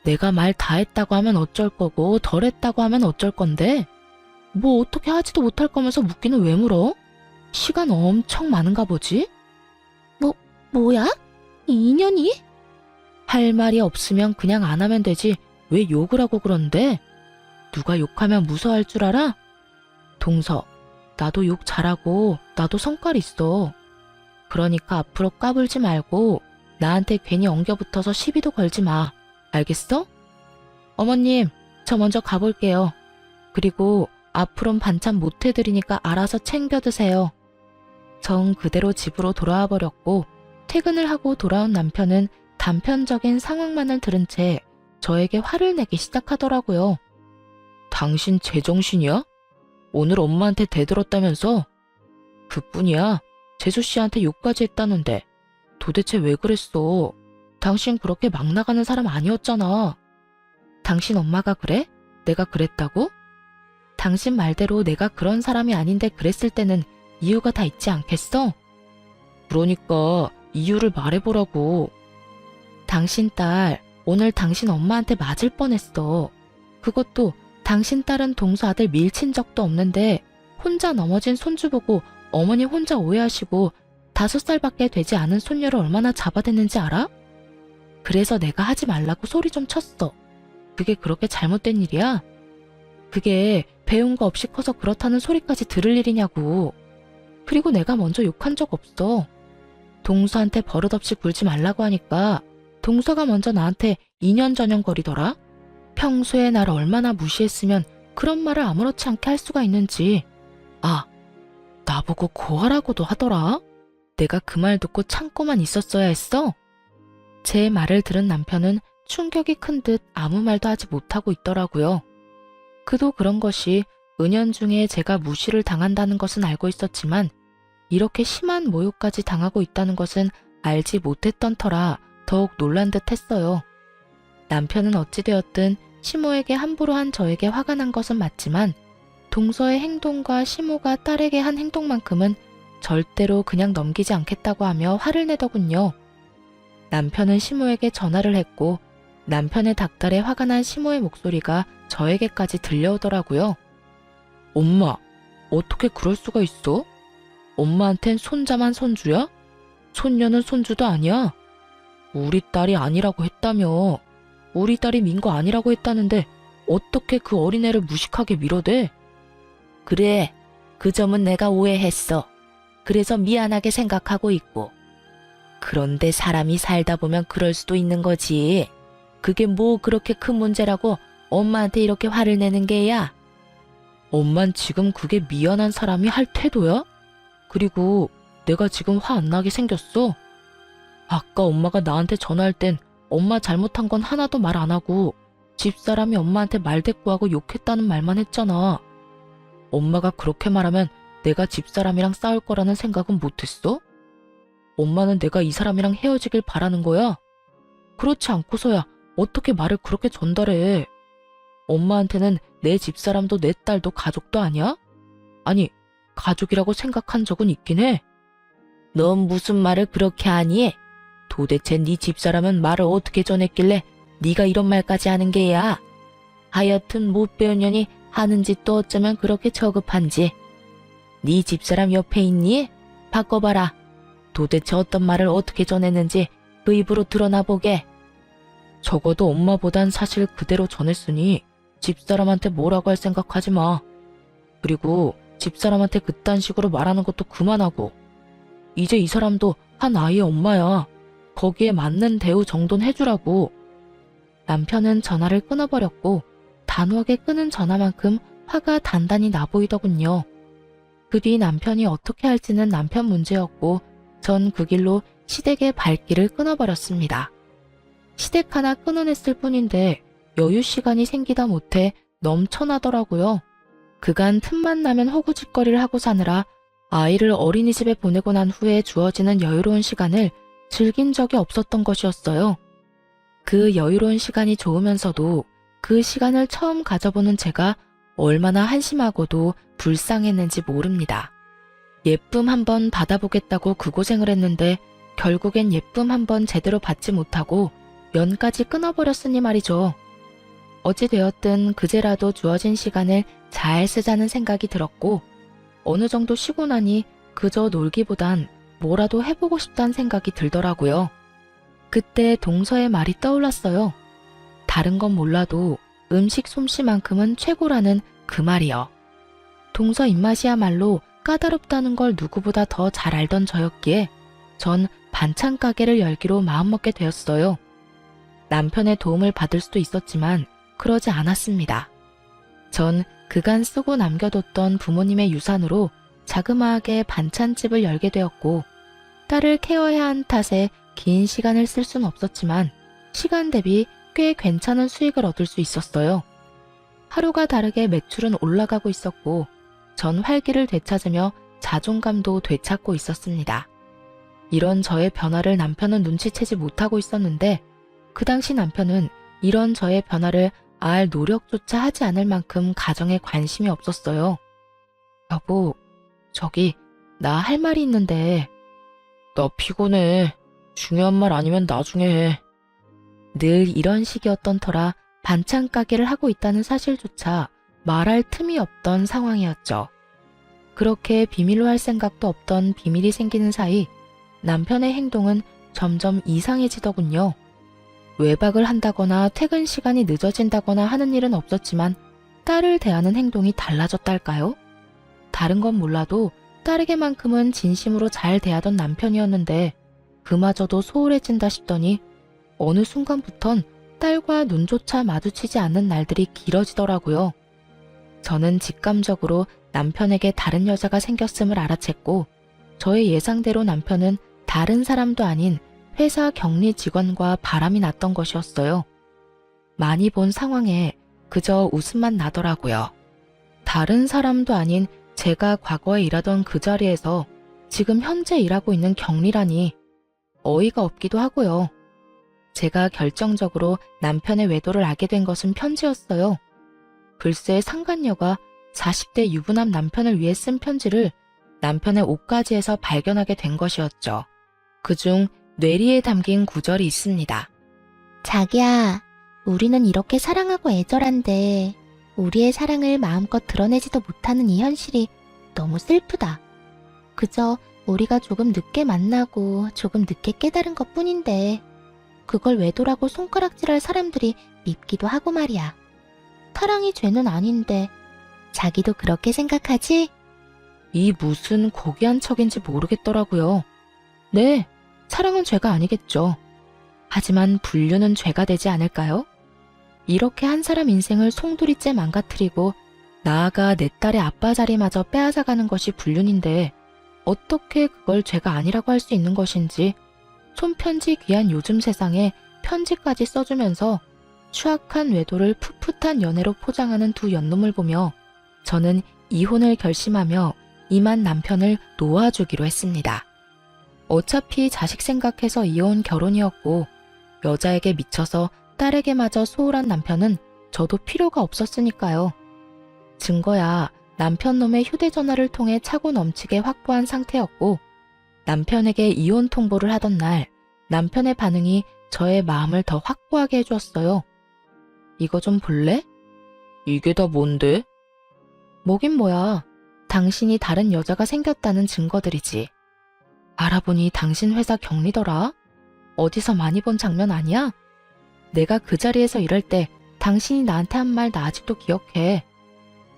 Speaker 1: 내가 말 다 했다고 하면 어쩔 거고 덜 했다고 하면 어쩔 건데 뭐 어떻게 하지도 못할 거면서 묻기는 왜 물어? 시간 엄청 많은가 보지? 뭐야? 이 인연이? 할 말이 없으면 그냥 안 하면 되지 왜 욕을 하고 그런데? 누가 욕하면 무서워할 줄 알아? 동서, 나도 욕 잘하고 나도 성깔 있어. 그러니까 앞으로 까불지 말고 나한테 괜히 엉겨붙어서 시비도 걸지 마. 알겠어? 어머님, 저 먼저 가볼게요. 그리고 앞으론 반찬 못 해드리니까 알아서 챙겨 드세요. 정 그대로 집으로 돌아와 버렸고 퇴근을 하고 돌아온 남편은 단편적인 상황만을 들은 채 저에게 화를 내기 시작하더라고요. 당신 제정신이야? 오늘 엄마한테 대들었다면서? 그뿐이야. 재수 씨한테 욕까지 했다는데 도대체 왜 그랬어? 당신 그렇게 막 나가는 사람 아니었잖아. 당신 엄마가 그래? 내가 그랬다고? 당신 말대로 내가 그런 사람이 아닌데 그랬을 때는 이유가 다 있지 않겠어? 그러니까 이유를 말해보라고. 당신 딸 오늘 당신 엄마한테 맞을 뻔했어. 그것도 당신 딸은 동서 아들 밀친 적도 없는데 혼자 넘어진 손주 보고 어머니 혼자 오해하시고 5살밖에 되지 않은 손녀를 얼마나 잡아댔는지 알아? 그래서 내가 하지 말라고 소리 좀 쳤어. 그게 그렇게 잘못된 일이야? 그게 배운 거 없이 커서 그렇다는 소리까지 들을 일이냐고. 그리고 내가 먼저 욕한 적 없어. 동서한테 버릇없이 굴지 말라고 하니까 동서가 먼저 나한테 이년저년거리더라. 평소에 날 얼마나 무시했으면 그런 말을 아무렇지 않게 할 수가 있는지. 아, 나보고 고아라고도 하더라. 내가 그 말 듣고 참고만 있었어야 했어? 제 말을 들은 남편은 충격이 큰 듯 아무 말도 하지 못하고 있더라고요. 그도 그런 것이 은연중에 제가 무시를 당한다는 것은 알고 있었지만 이렇게 심한 모욕까지 당하고 있다는 것은 알지 못했던 터라 더욱 놀란 듯 했어요. 남편은 어찌되었든 시모에게 함부로 한 저에게 화가 난 것은 맞지만 동서의 행동과 시모가 딸에게 한 행동만큼은 절대로 그냥 넘기지 않겠다고 하며 화를 내더군요. 남편은 시모에게 전화를 했고 남편의 닥달에 화가 난 시모의 목소리가 저에게까지 들려오더라고요. 엄마, 어떻게 그럴 수가 있어? 엄마한텐 손자만 손주야? 손녀는 손주도 아니야? 우리 딸이 아니라고 했다며. 우리 딸이 민 거 아니라고 했다는데 어떻게 그 어린애를 무식하게 밀어대? 그래, 그 점은 내가 오해했어. 그래서 미안하게 생각하고 있고. 그런데 사람이 살다 보면 그럴 수도 있는 거지. 그게 뭐 그렇게 큰 문제라고 엄마한테 이렇게 화를 내는 게야? 엄만 지금 그게 미안한 사람이 할 태도야? 그리고 내가 지금 화 안 나게 생겼어? 아까 엄마가 나한테 전화할 땐 엄마 잘못한 건 하나도 말 안 하고 집사람이 엄마한테 말대꾸하고 욕했다는 말만 했잖아. 엄마가 그렇게 말하면 내가 집사람이랑 싸울 거라는 생각은 못했어? 엄마는 내가 이 사람이랑 헤어지길 바라는 거야? 그렇지 않고서야 어떻게 말을 그렇게 전달해? 엄마한테는 내 집사람도 내 딸도 가족도 아니야? 아니, 가족이라고 생각한 적은 있긴 해. 넌 무슨 말을 그렇게 하니? 도대체 네 집사람은 말을 어떻게 전했길래 네가 이런 말까지 하는 게야? 하여튼 못 배운 년이 하는 짓도 어쩌면 그렇게 저급한지. 네 집사람 옆에 있니? 바꿔봐라. 도대체 어떤 말을 어떻게 전했는지 그 입으로 드러나 보게. 적어도 엄마보단 사실 그대로 전했으니 집사람한테 뭐라고 할 생각하지 마. 그리고 집사람한테 그딴 식으로 말하는 것도 그만하고. 이제 이 사람도 한 아이의 엄마야. 거기에 맞는 대우 정도는 해주라고. 남편은 전화를 끊어버렸고 단호하게 끊은 전화만큼 화가 단단히 나 보이더군요. 그 뒤 남편이 어떻게 할지는 남편 문제였고 전 그 길로 시댁의 발길을 끊어버렸습니다. 시댁 하나 끊어냈을 뿐인데 여유 시간이 생기다 못해 넘쳐나더라고요. 그간 틈만 나면 호구짓거리를 하고 사느라 아이를 어린이집에 보내고 난 후에 주어지는 여유로운 시간을 즐긴 적이 없었던 것이었어요. 그 여유로운 시간이 좋으면서도 그 시간을 처음 가져보는 제가 얼마나 한심하고도 불쌍했는지 모릅니다. 예쁨 한번 받아보겠다고 그 고생을 했는데 결국엔 예쁨 한번 제대로 받지 못하고 연까지 끊어버렸으니 말이죠. 어찌되었든 그제라도 주어진 시간을 잘 쓰자는 생각이 들었고 어느 정도 쉬고 나니 그저 놀기보단 뭐라도 해보고 싶다는 생각이 들더라고요. 그때 동서의 말이 떠올랐어요. 다른 건 몰라도 음식 솜씨만큼은 최고라는 그 말이요. 동서 입맛이야말로 까다롭다는 걸 누구보다 더 잘 알던 저였기에 전 반찬 가게를 열기로 마음먹게 되었어요. 남편의 도움을 받을 수도 있었지만 그러지 않았습니다. 전 그간 쓰고 남겨뒀던 부모님의 유산으로 자그마하게 반찬집을 열게 되었고 딸을 케어해야 한 탓에 긴 시간을 쓸 수는 없었지만 시간 대비 꽤 괜찮은 수익을 얻을 수 있었어요. 하루가 다르게 매출은 올라가고 있었고 전 활기를 되찾으며 자존감도 되찾고 있었습니다. 이런 저의 변화를 남편은 눈치채지 못하고 있었는데 그 당시 남편은 이런 저의 변화를 알 노력조차 하지 않을 만큼 가정에 관심이 없었어요. 여보, 저기 나 할 말이 있는데. 나 피곤해. 중요한 말 아니면 나중에 해. 늘 이런 식이었던 터라 반찬 가게를 하고 있다는 사실조차 말할 틈이 없던 상황이었죠. 그렇게 비밀로 할 생각도 없던 비밀이 생기는 사이 남편의 행동은 점점 이상해지더군요. 외박을 한다거나 퇴근 시간이 늦어진다거나 하는 일은 없었지만 딸을 대하는 행동이 달라졌달까요? 다른 건 몰라도 딸에게만큼은 진심으로 잘 대하던 남편이었는데 그마저도 소홀해진다 싶더니 어느 순간부턴 딸과 눈조차 마주치지 않는 날들이 길어지더라고요. 저는 직감적으로 남편에게 다른 여자가 생겼음을 알아챘고 저의 예상대로 남편은 다른 사람도 아닌 회사 격리 직원과 바람이 났던 것이었어요. 많이 본 상황에 그저 웃음만 나더라고요. 다른 사람도 아닌 제가 과거에 일하던 그 자리에서 지금 현재 일하고 있는 격리라니 어이가 없기도 하고요. 제가 결정적으로 남편의 외도를 알게 된 것은 편지였어요. 글쎄 상간녀가 40대 유부남 남편을 위해 쓴 편지를 남편의 옷가지에서 발견하게 된 것이었죠. 그중 뇌리에 담긴 구절이 있습니다.
Speaker 2: 자기야, 우리는 이렇게 사랑하고 애절한데 우리의 사랑을 마음껏 드러내지도 못하는 이 현실이 너무 슬프다. 그저 우리가 조금 늦게 만나고 조금 늦게 깨달은 것뿐인데 그걸 외도라고 손가락질할 사람들이 밉기도 하고 말이야. 사랑이 죄는 아닌데 자기도 그렇게 생각하지?
Speaker 1: 이 무슨 고귀한 척인지 모르겠더라고요. 네, 사랑은 죄가 아니겠죠. 하지만 불륜은 죄가 되지 않을까요? 이렇게 한 사람 인생을 송두리째 망가뜨리고 나아가 내 딸의 아빠 자리마저 빼앗아가는 것이 불륜인데 어떻게 그걸 죄가 아니라고 할 수 있는 것인지 손편지 귀한 요즘 세상에 편지까지 써주면서 추악한 외도를 풋풋한 연애로 포장하는 두 연놈을 보며 저는 이혼을 결심하며 이만 남편을 놓아주기로 했습니다. 어차피 자식 생각해서 이혼 결혼이었고 여자에게 미쳐서 딸에게마저 소홀한 남편은 저도 필요가 없었으니까요. 증거야 남편 놈의 휴대전화를 통해 차고 넘치게 확보한 상태였고 남편에게 이혼 통보를 하던 날 남편의 반응이 저의 마음을 더 확고하게 해주었어요. 이거 좀 볼래? 이게 다 뭔데? 뭐긴 뭐야. 당신이 다른 여자가 생겼다는 증거들이지. 알아보니 당신 회사 경리더라? 어디서 많이 본 장면 아니야? 내가 그 자리에서 일할 때 당신이 나한테 한 말 나 아직도 기억해.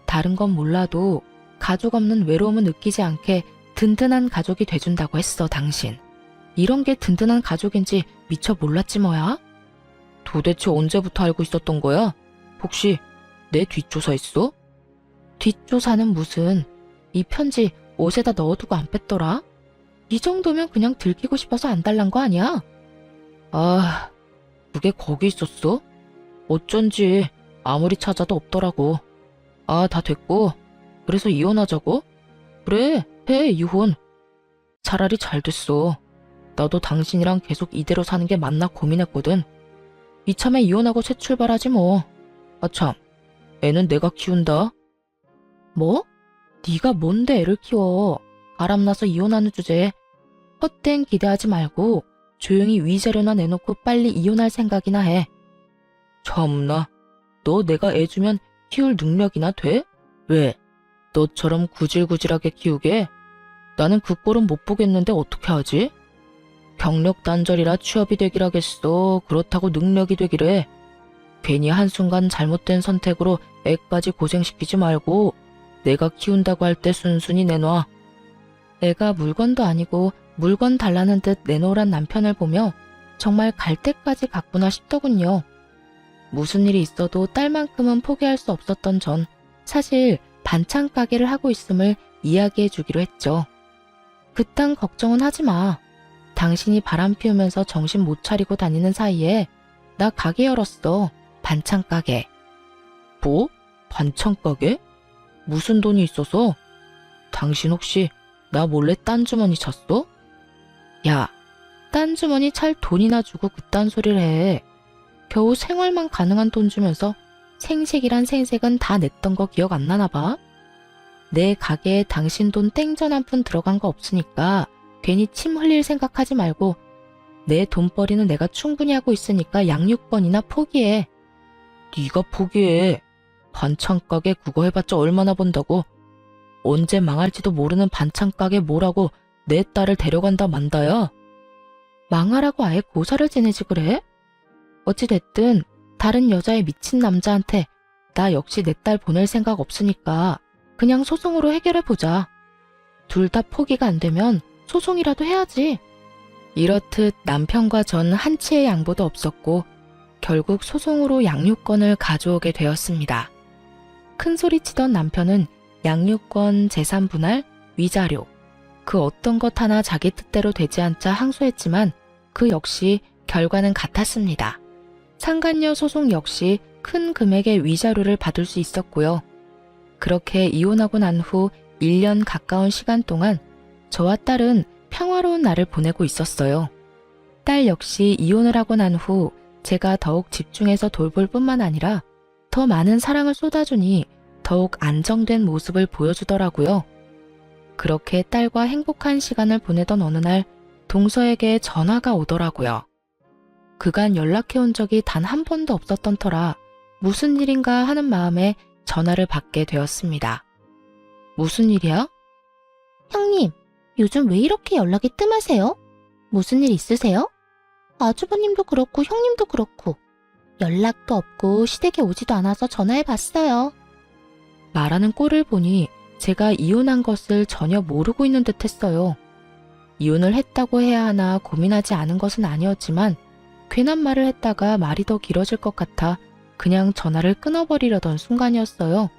Speaker 1: 다른 건 몰라도 가족 없는 외로움을 느끼지 않게 든든한 가족이 돼준다고 했어, 당신. 이런 게 든든한 가족인지 미처 몰랐지 뭐야? 도대체 언제부터 알고 있었던 거야? 혹시 내 뒷조사했어? 뒷조사는 무슨. 이 편지 옷에다 넣어두고 안 뺐더라? 이 정도면 그냥 들키고 싶어서 안 달란 거 아니야? 아, 그게 거기 있었어? 어쩐지 아무리 찾아도 없더라고. 아, 다 됐고. 그래서 이혼하자고? 그래, 해, 이혼. 차라리 잘 됐어. 나도 당신이랑 계속 이대로 사는 게 맞나 고민했거든. 이참에 이혼하고 새 출발하지 뭐. 아참, 애는 내가 키운다. 뭐? 네가 뭔데 애를 키워. 바람나서 이혼하는 주제에 헛된 기대하지 말고 조용히 위자료나 내놓고 빨리 이혼할 생각이나 해. 참나, 너 내가 애 주면 키울 능력이나 돼? 왜? 너처럼 구질구질하게 키우게? 나는 그 꼴은 못 보겠는데 어떻게 하지? 경력 단절이라 취업이 되길 하겠어. 그렇다고 능력이 되기래. 괜히 한순간 잘못된 선택으로 애까지 고생시키지 말고 내가 키운다고 할 때 순순히 내놔. 애가 물건도 아니고 물건 달라는 듯 내놓으란 남편을 보며 정말 갈 때까지 갔구나 싶더군요. 무슨 일이 있어도 딸만큼은 포기할 수 없었던 전 사실 반찬 가게를 하고 있음을 이야기해 주기로 했죠. 그딴 걱정은 하지 마. 당신이 바람 피우면서 정신 못 차리고 다니는 사이에 나 가게 열었어. 반찬 가게. 뭐? 반찬 가게? 무슨 돈이 있어서? 당신 혹시 나 몰래 딴 주머니 찼어? 야, 딴 주머니 찰 돈이나 주고 그딴 소리를 해. 겨우 생활만 가능한 돈 주면서 생색이란 생색은 다 냈던 거 기억 안 나나 봐? 내 가게에 당신 돈 땡전 한 푼 들어간 거 없으니까 괜히 침 흘릴 생각하지 말고 내 돈벌이는 내가 충분히 하고 있으니까 양육권이나 포기해. 네가 포기해. 반찬 가게 그거 해봤자 얼마나 번다고. 언제 망할지도 모르는 반찬 가게 뭐라고 내 딸을 데려간다 만다야. 망하라고 아예 고사를 지내지 그래? 어찌됐든 다른 여자에 미친 남자한테 나 역시 내 딸 보낼 생각 없으니까 그냥 소송으로 해결해보자. 둘 다 포기가 안 되면 소송이라도 해야지. 이렇듯 남편과 전 한치의 양보도 없었고 결국 소송으로 양육권을 가져오게 되었습니다. 큰 소리치던 남편은 양육권, 재산 분할, 위자료 그 어떤 것 하나 자기 뜻대로 되지 않자 항소했지만 그 역시 결과는 같았습니다. 상간녀 소송 역시 큰 금액의 위자료를 받을 수 있었고요. 그렇게 이혼하고 난 후 1년 가까운 시간 동안 저와 딸은 평화로운 날을 보내고 있었어요. 딸 역시 이혼을 하고 난 후 제가 더욱 집중해서 돌볼 뿐만 아니라 더 많은 사랑을 쏟아주니 더욱 안정된 모습을 보여주더라고요. 그렇게 딸과 행복한 시간을 보내던 어느 날 동서에게 전화가 오더라고요. 그간 연락해온 적이 단 한 번도 없었던 터라 무슨 일인가 하는 마음에 전화를 받게 되었습니다. 무슨 일이야?
Speaker 2: 형님, 요즘 왜 이렇게 연락이 뜸하세요? 무슨 일 있으세요? 아주버님도 그렇고 형님도 그렇고 연락도 없고 시댁에 오지도 않아서 전화해봤어요.
Speaker 1: 말하는 꼴을 보니 제가 이혼한 것을 전혀 모르고 있는 듯 했어요. 이혼을 했다고 해야 하나 고민하지 않은 것은 아니었지만 괜한 말을 했다가 말이 더 길어질 것 같아 그냥 전화를 끊어버리려던 순간이었어요.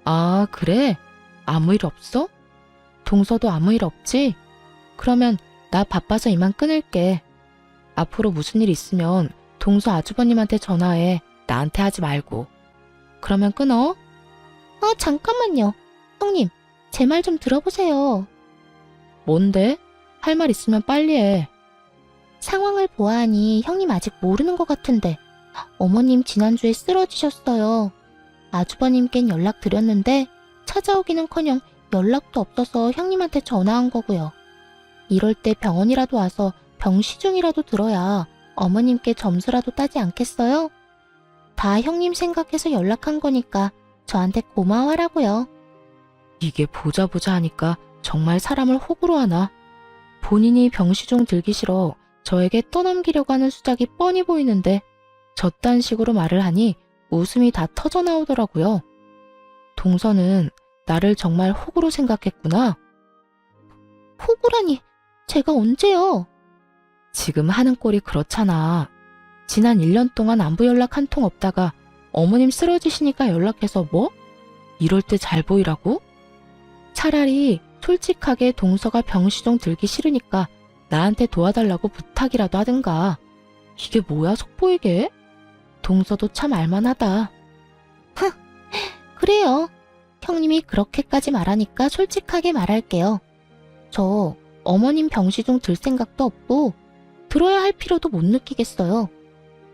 Speaker 1: 아, 그래? 아무 일 없어? 동서도 아무 일 없지? 그러면 나 바빠서 이만 끊을게. 앞으로 무슨 일 있으면 동서 아주버님한테 전화해. 나한테 하지 말고. 그러면 끊어?
Speaker 2: 잠깐만요. 형님, 제 말 좀 들어보세요.
Speaker 1: 뭔데? 할 말 있으면 빨리 해.
Speaker 2: 상황을 보아하니 형님 아직 모르는 것 같은데 어머님 지난주에 쓰러지셨어요. 아주버님껜 연락드렸는데 찾아오기는커녕 연락도 없어서 형님한테 전화한 거고요. 이럴 때 병원이라도 와서 병시중이라도 들어야 어머님께 점수라도 따지 않겠어요? 다 형님 생각해서 연락한 거니까 저한테 고마워하라고요.
Speaker 1: 이게 보자 하니까 정말 사람을 호구로 하나? 본인이 병시중 들기 싫어 저에게 떠넘기려고 하는 수작이 뻔히 보이는데 저딴 식으로 말을 하니 웃음이 다 터져 나오더라고요. 동서는 나를 정말 호구로 생각했구나.
Speaker 2: 호구라니, 제가 언제요?
Speaker 1: 지금 하는 꼴이 그렇잖아. 지난 1년 동안 안부 연락 한 통 없다가 어머님 쓰러지시니까 연락해서 뭐? 이럴 때 잘 보이라고? 차라리 솔직하게 동서가 병시중 들기 싫으니까 나한테 도와달라고 부탁이라도 하든가. 이게 뭐야 속보이게? 동서도 참 알만하다.
Speaker 2: 그래요. 형님이 그렇게까지 말하니까 솔직하게 말할게요. 저 어머님 병시중 들 생각도 없고 들어야 할 필요도 못 느끼겠어요.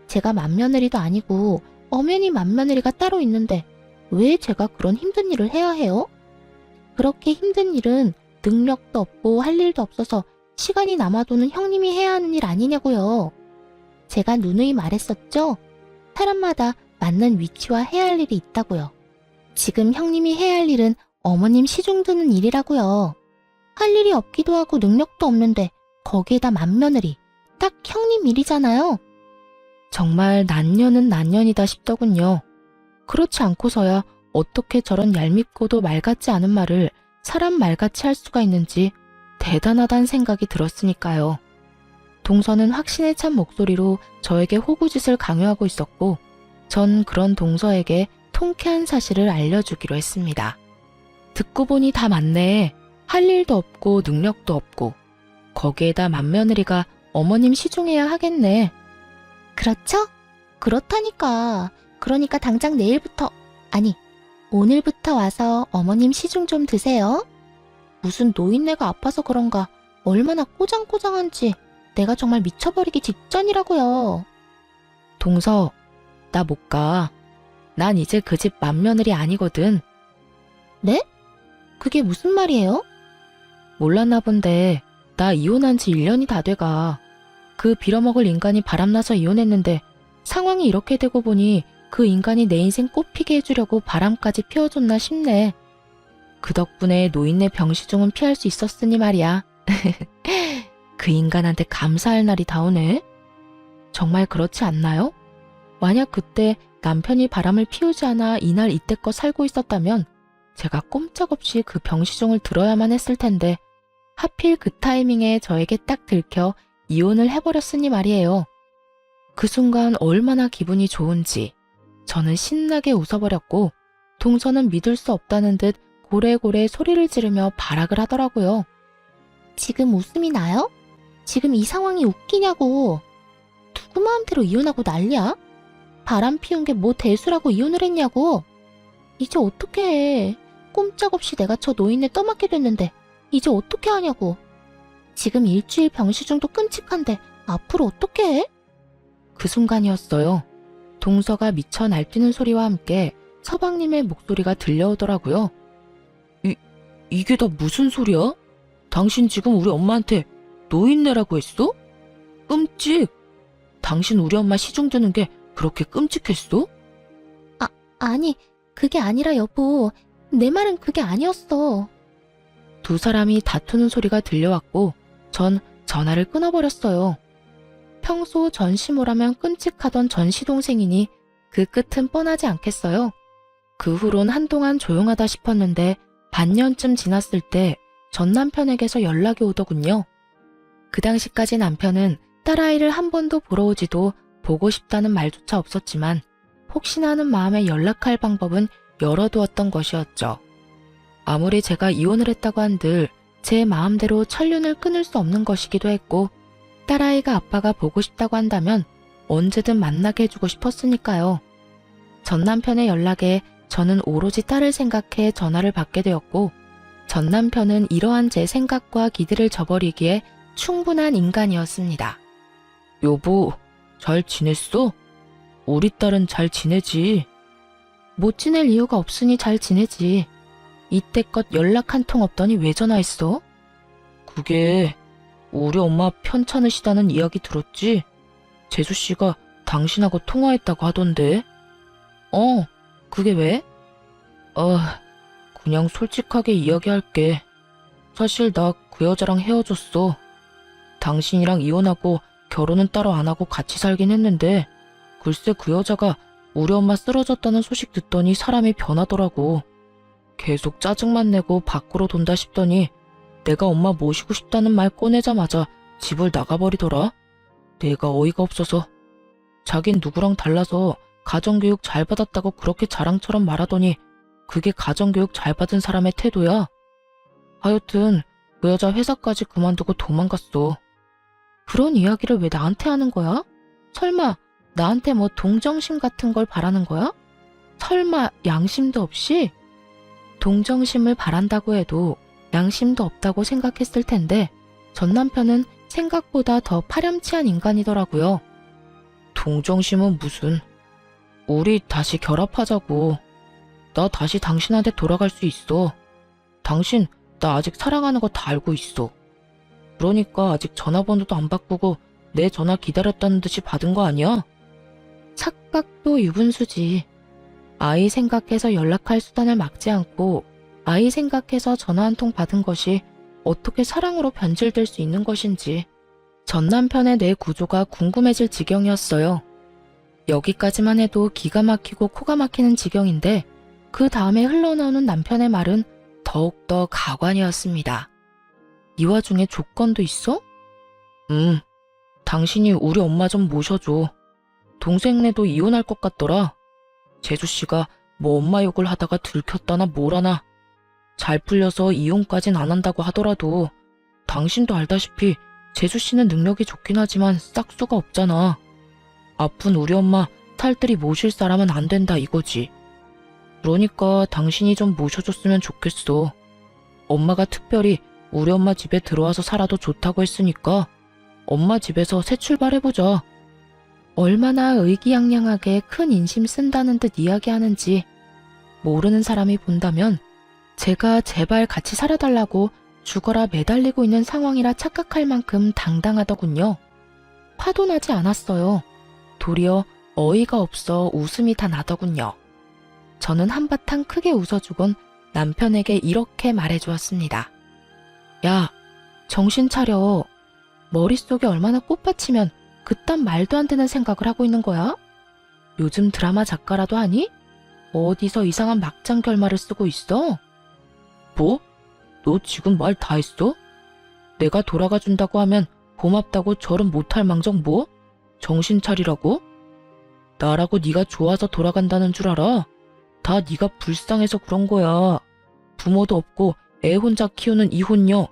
Speaker 2: 제가 맏며느리도 아니고 엄연히 맏며느리가 따로 있는데 왜 제가 그런 힘든 일을 해야 해요? 그렇게 힘든 일은 능력도 없고 할 일도 없어서 시간이 남아도는 형님이 해야 하는 일 아니냐고요. 제가 누누이 말했었죠? 사람마다 맞는 위치와 해야 할 일이 있다고요. 지금 형님이 해야 할 일은 어머님 시중 드는 일이라고요. 할 일이 없기도 하고 능력도 없는데 거기에다 맏며느리. 딱 형님 일이잖아요.
Speaker 1: 정말 난년은 난년이다 싶더군요. 그렇지 않고서야 어떻게 저런 얄밉고도 말 같지 않은 말을 사람 말같이 할 수가 있는지 대단하다는 생각이 들었으니까요. 동서는 확신에 찬 목소리로 저에게 호구짓을 강요하고 있었고 전 그런 동서에게 통쾌한 사실을 알려주기로 했습니다. 듣고 보니 다 맞네. 할 일도 없고 능력도 없고 거기에다 맏며느리가 어머님 시중해야 하겠네.
Speaker 2: 그렇죠? 그렇다니까. 그러니까 당장 내일부터, 아니, 오늘부터 와서 어머님 시중 좀 드세요. 무슨 노인네가 아파서 그런가 얼마나 꼬장꼬장한지 내가 정말 미쳐버리기 직전이라고요.
Speaker 1: 동서, 나 못 가. 난 이제 그 집 맏며느리 아니거든.
Speaker 2: 네? 그게 무슨 말이에요?
Speaker 1: 몰랐나 본데 나 이혼한 지 1년이 다 돼가. 그 빌어먹을 인간이 바람나서 이혼했는데 상황이 이렇게 되고 보니 그 인간이 내 인생 꽃피게 해주려고 바람까지 피워줬나 싶네. 그 덕분에 노인네 병시중은 피할 수 있었으니 말이야. 그 인간한테 감사할 날이 다오네. 정말 그렇지 않나요? 만약 그때 남편이 바람을 피우지 않아 이날 이때껏 살고 있었다면 제가 꼼짝없이 그 병시중을 들어야만 했을 텐데 하필 그 타이밍에 저에게 딱 들켜 이혼을 해버렸으니 말이에요. 그 순간 얼마나 기분이 좋은지 저는 신나게 웃어버렸고 동서는 믿을 수 없다는 듯 고래고래 소리를 지르며 발악을 하더라고요.
Speaker 2: 지금 웃음이 나요? 지금 이 상황이 웃기냐고. 누구 마음대로 이혼하고 난리야? 바람 피운 게 뭐 대수라고 이혼을 했냐고. 이제 어떻게 해. 꼼짝없이 내가 저 노인네 떠맡게 됐는데 이제 어떻게 하냐고. 지금 일주일 병시중도 끔찍한데 앞으로 어떻게 해?
Speaker 1: 그 순간이었어요. 동서가 미쳐 날뛰는 소리와 함께 서방님의 목소리가 들려오더라고요. 이게 다 무슨 소리야? 당신 지금 우리 엄마한테 노인네라고 했어? 끔찍! 당신 우리 엄마 시중 드는 게 그렇게 끔찍했어?
Speaker 2: 아니, 그게 아니라 여보. 내 말은 그게 아니었어.
Speaker 1: 두 사람이 다투는 소리가 들려왔고 전 전화를 끊어버렸어요. 평소 전시모라면 끔찍하던 전 시동생이니 그 끝은 뻔하지 않겠어요. 그 후론 한동안 조용하다 싶었는데 반년쯤 지났을 때 전 남편에게서 연락이 오더군요. 그 당시까지 남편은 딸아이를 한 번도 보러 오지도 보고 싶다는 말조차 없었지만 혹시나 하는 마음에 연락할 방법은 열어두었던 것이었죠. 아무리 제가 이혼을 했다고 한들 제 마음대로 천륜을 끊을 수 없는 것이기도 했고 딸아이가 아빠가 보고 싶다고 한다면 언제든 만나게 해주고 싶었으니까요. 전 남편의 연락에 저는 오로지 딸을 생각해 전화를 받게 되었고 전 남편은 이러한 제 생각과 기대를 저버리기에 충분한 인간이었습니다. 여보, 잘 지냈어? 우리 딸은 잘 지내지. 못 지낼 이유가 없으니 잘 지내지. 이때껏 연락 한 통 없더니 왜 전화했어? 그게 우리 엄마 편찮으시다는 이야기 들었지? 재수씨가 당신하고 통화했다고 하던데. 그게 왜? 그냥 솔직하게 이야기할게. 사실 나 그 여자랑 헤어졌어. 당신이랑 이혼하고 결혼은 따로 안 하고 같이 살긴 했는데 글쎄 그 여자가 우리 엄마 쓰러졌다는 소식 듣더니 사람이 변하더라고. 계속 짜증만 내고 밖으로 돈다 싶더니 내가 엄마 모시고 싶다는 말 꺼내자마자 집을 나가버리더라. 내가 어이가 없어서. 자긴 누구랑 달라서 가정교육 잘 받았다고 그렇게 자랑처럼 말하더니 그게 가정교육 잘 받은 사람의 태도야. 하여튼 그 여자 회사까지 그만두고 도망갔어. 그런 이야기를 왜 나한테 하는 거야? 설마 나한테 뭐 동정심 같은 걸 바라는 거야? 설마 양심도 없이? 동정심을 바란다고 해도 양심도 없다고 생각했을 텐데 전 남편은 생각보다 더 파렴치한 인간이더라고요. 동정심은 무슨. 우리 다시 결합하자고. 나 다시 당신한테 돌아갈 수 있어. 당신 나 아직 사랑하는 거 다 알고 있어. 그러니까 아직 전화번호도 안 바꾸고 내 전화 기다렸다는 듯이 받은 거 아니야? 착각도 유분수지. 아이 생각해서 연락할 수단을 막지 않고 아이 생각해서 전화 한 통 받은 것이 어떻게 사랑으로 변질될 수 있는 것인지 전 남편의 뇌 구조가 궁금해질 지경이었어요. 여기까지만 해도 기가 막히고 코가 막히는 지경인데 그 다음에 흘러나오는 남편의 말은 더욱더 가관이었습니다. 이 와중에 조건도 있어? 당신이 우리 엄마 좀 모셔줘. 동생네도 이혼할 것 같더라. 재수씨가 뭐 엄마 욕을 하다가 들켰다나 뭐라나. 잘 풀려서 이혼까진 안 한다고 하더라도 당신도 알다시피 재수씨는 능력이 좋긴 하지만 싹수가 없잖아. 아픈 우리 엄마 탈들이 모실 사람은 안 된다 이거지. 그러니까 당신이 좀 모셔줬으면 좋겠어. 엄마가 특별히 우리 엄마 집에 들어와서 살아도 좋다고 했으니까 엄마 집에서 새 출발해보자. 얼마나 의기양양하게 큰 인심 쓴다는 듯 이야기하는지 모르는 사람이 본다면 제가 제발 같이 살아달라고 죽어라 매달리고 있는 상황이라 착각할 만큼 당당하더군요. 화도 나지 않았어요. 도리어 어이가 없어 웃음이 다 나더군요. 저는 한바탕 크게 웃어주곤 남편에게 이렇게 말해주었습니다. 야, 정신 차려. 머릿속에 얼마나 꽃받치면 그딴 말도 안 되는 생각을 하고 있는 거야? 요즘 드라마 작가라도 하니? 어디서 이상한 막장 결말을 쓰고 있어? 뭐? 너 지금 말 다 했어? 내가 돌아가 준다고 하면 고맙다고 절은 못할 망정 뭐? 정신 차리라고? 나라고 네가 좋아서 돌아간다는 줄 알아? 다 네가 불쌍해서 그런 거야. 부모도 없고 애 혼자 키우는 이혼녀.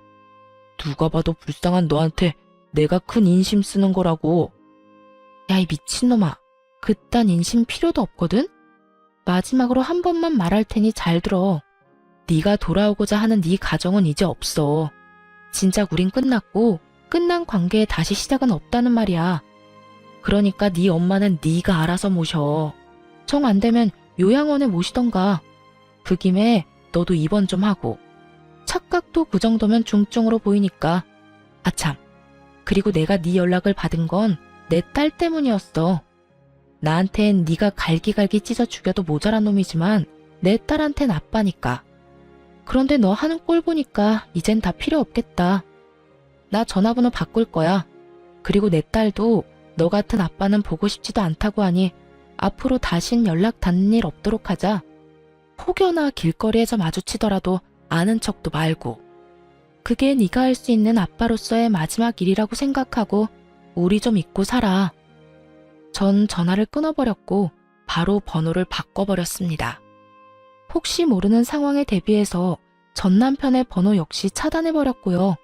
Speaker 1: 누가 봐도 불쌍한 너한테 내가 큰 인심 쓰는 거라고. 야, 이 미친놈아. 그딴 인심 필요도 없거든? 마지막으로 한 번만 말할 테니 잘 들어. 네가 돌아오고자 하는 네 가정은 이제 없어. 진작 우린 끝났고 끝난 관계에 다시 시작은 없다는 말이야. 그러니까 네 엄마는 네가 알아서 모셔. 정 안 되면 요양원에 모시던가. 그 김에 너도 입원 좀 하고. 착각도 그 정도면 중증으로 보이니까. 아참, 그리고 내가 네 연락을 받은 건 내 딸 때문이었어. 나한텐 네가 갈기갈기 찢어 죽여도 모자란 놈이지만 내 딸한텐 아빠니까. 그런데 너 하는 꼴 보니까 이젠 다 필요 없겠다. 나 전화번호 바꿀 거야. 그리고 내 딸도 너 같은 아빠는 보고 싶지도 않다고 하니 앞으로 다신 연락 닿는 일 없도록 하자. 혹여나 길거리에서 마주치더라도 아는 척도 말고. 그게 네가 할 수 있는 아빠로서의 마지막 일이라고 생각하고 우리 좀 잊고 살아. 전 전화를 끊어버렸고 바로 번호를 바꿔버렸습니다. 혹시 모르는 상황에 대비해서 전 남편의 번호 역시 차단해버렸고요.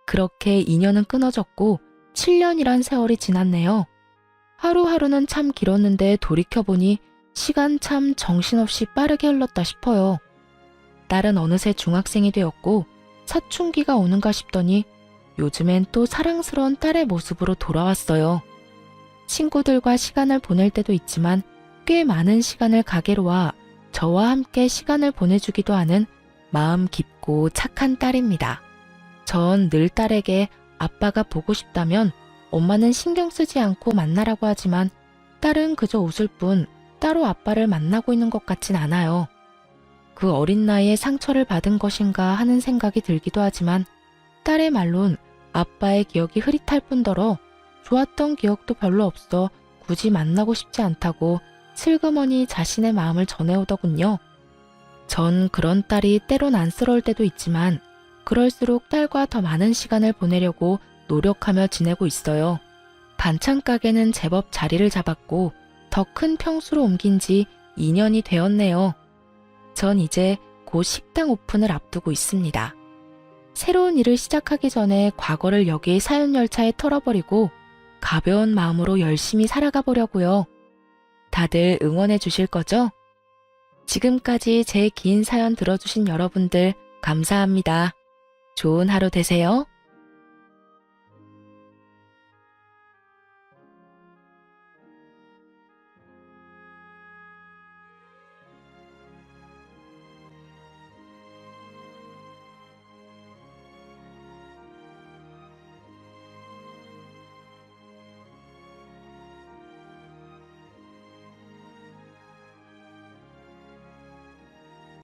Speaker 1: 그렇게 인연은 끊어졌고 7년이란 세월이 지났네요. 하루하루는 참 길었는데 돌이켜보니 시간 참 정신없이 빠르게 흘렀다 싶어요. 딸은 어느새 중학생이 되었고 사춘기가 오는가 싶더니 요즘엔 또 사랑스러운 딸의 모습으로 돌아왔어요. 친구들과 시간을 보낼 때도 있지만 꽤 많은 시간을 가게로 와 저와 함께 시간을 보내주기도 하는 마음 깊고 착한 딸입니다. 전 늘 딸에게 아빠가 보고 싶다면 엄마는 신경 쓰지 않고 만나라고 하지만 딸은 그저 웃을 뿐 따로 아빠를 만나고 있는 것 같진 않아요. 그 어린 나이에 상처를 받은 것인가 하는 생각이 들기도 하지만 딸의 말론 아빠의 기억이 흐릿할 뿐더러 좋았던 기억도 별로 없어 굳이 만나고 싶지 않다고 슬그머니 자신의 마음을 전해오더군요. 전 그런 딸이 때론 안쓰러울 때도 있지만 그럴수록 딸과 더 많은 시간을 보내려고 노력하며 지내고 있어요. 반찬 가게는 제법 자리를 잡았고 더 큰 평수로 옮긴 지 2년이 되었네요. 전 이제 곧 식당 오픈을 앞두고 있습니다. 새로운 일을 시작하기 전에 과거를 여기 사연 열차에 털어버리고 가벼운 마음으로 열심히 살아가 보려고요. 다들 응원해 주실 거죠? 지금까지 제 긴 사연 들어주신 여러분들 감사합니다. 좋은 하루 되세요.